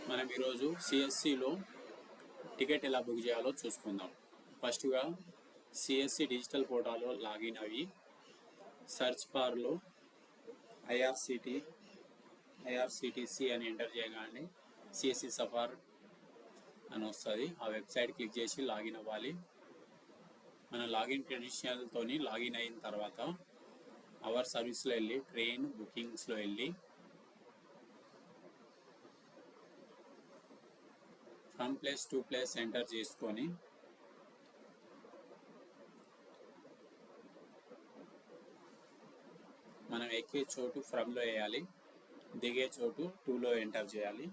మనం ఈరోజు సిఎస్సిలో టికెట్ ఎలా బుక్ చేయాలో చూసుకుందాం. ఫస్ట్గా సిఎస్సి డిజిటల్ పోర్టాల్లో లాగిన్ అయ్యి సర్చ్ బార్లో ఐఆర్సిటిసి అని ఎంటర్ చేయగానే సిఎస్సి సఫార్ అని వస్తుంది. ఆ వెబ్సైట్ క్లిక్ చేసి లాగిన్ అవ్వాలి. మన లాగిన్ క్రెడెన్షియల్తో లాగిన్ అయిన తర్వాత అవర్ సర్వీస్లో వెళ్ళి ట్రైన్ బుకింగ్స్లో వెళ్ళి from place to place enter చేసుకొని మనం ఎక్కే చోటు ఫ్రమ్లో వేయాలి, దిగే చోటు టూలో ఎంటర్ చేయాలి.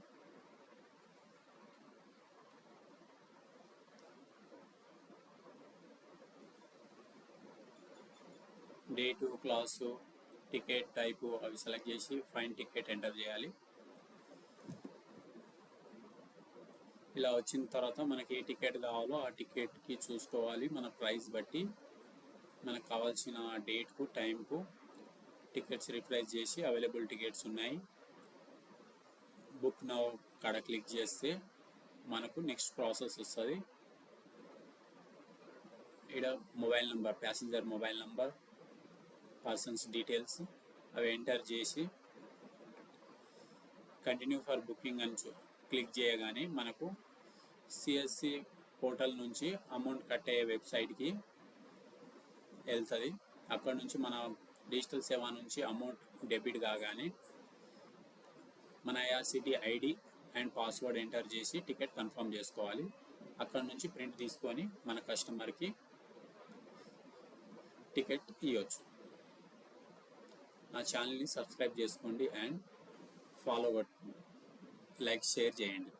డేటు, క్లాసు, టికెట్ టైపు అవి సెలెక్ట్ చేసి ఫైన్ టికెట్ ఎంటర్ చేయాలి. ఇలా వచ్చిన తర్వాత మనకి ఏ టికెట్ కావాలో ఆ టికెట్కి చూసుకోవాలి. మన ప్రైస్ బట్టి మనకు కావాల్సిన డేట్కు టైంకు టికెట్స్ రిప్రైజ్ చేసి అవైలబుల్ టికెట్స్ ఉన్నాయి. బుక్ నౌ కాడ క్లిక్ చేస్తే మనకు నెక్స్ట్ ప్రాసెస్ వస్తుంది. ఇక్కడ mobile number, passenger mobile number, persons details అవి ఎంటర్ చేసి కంటిన్యూ ఫర్ బుకింగ్ అని క్లిక్ చేయగానే మనకు సిఎస్సి పోర్టల్ నుంచి అమౌంట్ కట్ అయ్యే వెబ్సైట్కి వెళ్తుంది. అక్కడ నుంచి మన డిజిటల్ సేవ నుంచి అమౌంట్ డెబిట్ కాగానే మన IRCT ID and password enter చేసి టికెట్ కన్ఫర్మ్ చేసుకోవాలి. అక్కడ నుంచి ప్రింట్ తీసుకొని మన కస్టమర్కి టికెట్ ఇవ్వచ్చు. నా ఛానల్ని సబ్స్క్రైబ్ చేసుకోండి అండ్ ఫాలో లైక్ షేర్ చేయండి.